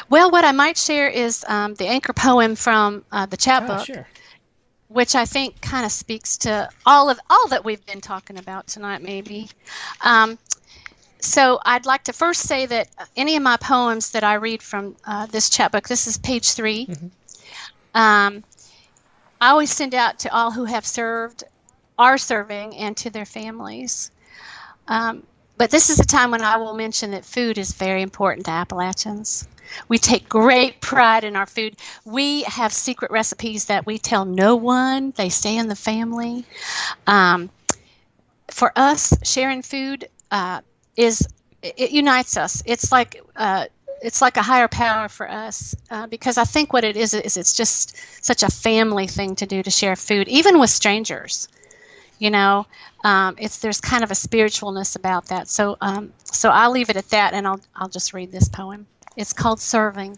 Well, what I might share is the anchor poem from the Oh, chapbook, sure. which I think kind of speaks to all that we've been talking about tonight, maybe. Um, so I'd like to first say that any of my poems that I read from this chapbook, this is page 3. Hmm. Um, I always send out to all who have served, are serving, and to their families. Um, but this is a time when I will mention that food is very important to Appalachians. We take great pride in our food. We have secret recipes that we tell no one, they stay in the family. Um, for us, sharing food is it unites us. It's like a higher power for us because I think what it is it's just such a family thing to do to share food, even with strangers. You know, it's there's kind of a spiritualness about that. So I'll leave it at that, and I'll just read this poem. It's called Serving.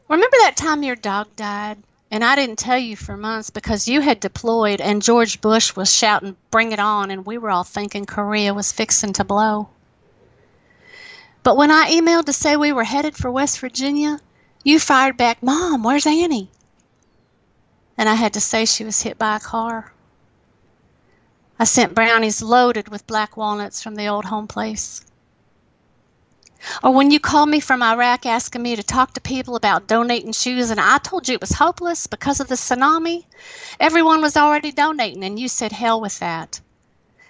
Remember that time your dog died? And I didn't tell you for months because you had deployed and George Bush was shouting, "Bring it on," and we were all thinking Korea was fixing to blow. But when I emailed to say we were headed for West Virginia, you fired back, "Mom, where's Annie?" And I had to say she was hit by a car. I sent brownies loaded with black walnuts from the old home place. Or when you called me from Iraq asking me to talk to people about donating shoes, and I told you it was hopeless because of the tsunami, everyone was already donating, and you said hell with that.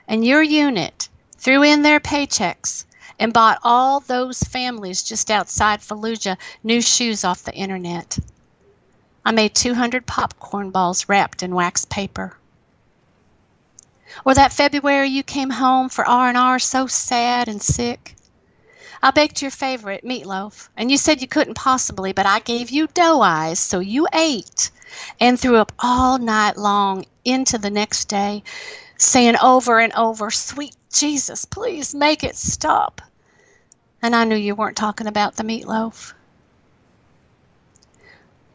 And your unit threw in their paychecks and bought all those families just outside Fallujah new shoes off the internet. I made 200 popcorn balls wrapped in wax paper. Or that February you came home for R&R so sad and sick. I baked your favorite, meatloaf, and you said you couldn't possibly, but I gave you dough eyes, so you ate and threw up all night long into the next day, saying over and over, "Sweet Jesus, please make it stop." And I knew you weren't talking about the meatloaf.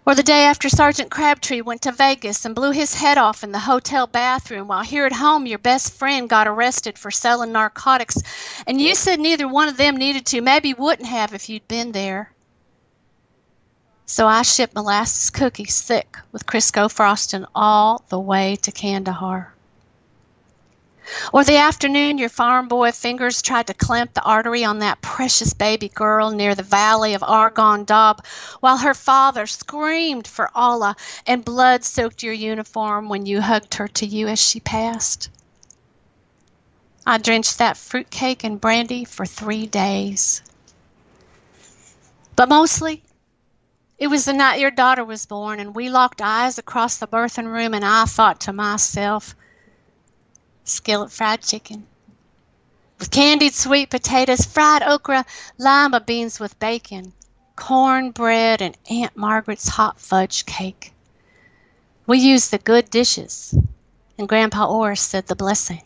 Or the day after Sergeant Crabtree went to Vegas and blew his head off in the hotel bathroom while here at home your best friend got arrested for selling narcotics, and you said neither one of them needed to, maybe wouldn't have if you'd been there. So I shipped molasses cookies thick with Crisco frosting all the way to Kandahar. Or the afternoon your farm boy fingers tried to clamp the artery on that precious baby girl near the valley of Argon Daub while her father screamed for Allah and blood soaked your uniform when you hugged her to you as she passed. I drenched that fruitcake in brandy for 3 days. But mostly, it was the night your daughter was born and we locked eyes across the birthing room and I thought to myself, skillet fried chicken with candied sweet potatoes, fried okra, lima beans with bacon, cornbread, and Aunt Margaret's hot fudge cake. We used the good dishes, and Grandpa Orr said the blessing.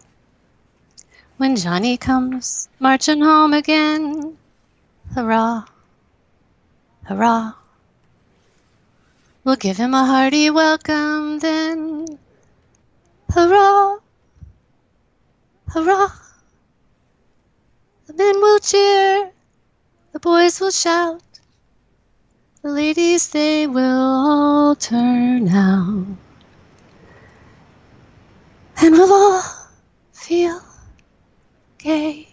When Johnny comes marching home again, hurrah, hurrah. We'll give him a hearty welcome then, hurrah, hurrah. The men will cheer, the boys will shout, the ladies they will all turn out, and we'll all feel gay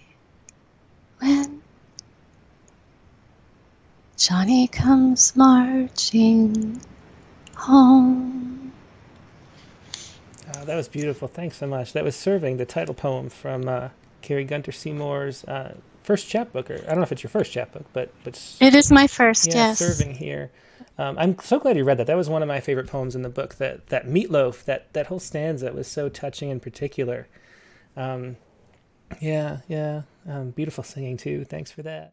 when Johnny comes marching home. That was beautiful. Thanks so much. That was Serving, the title poem from Kari Gunter-Seymour's first chapbook. Or I don't know if it's your first chapbook, but It is my first, yeah, yes. Serving here. I'm so glad you read that. That was one of my favorite poems in the book. That meatloaf, that whole stanza was so touching and particular. Yeah, yeah. Beautiful singing too. Thanks for that.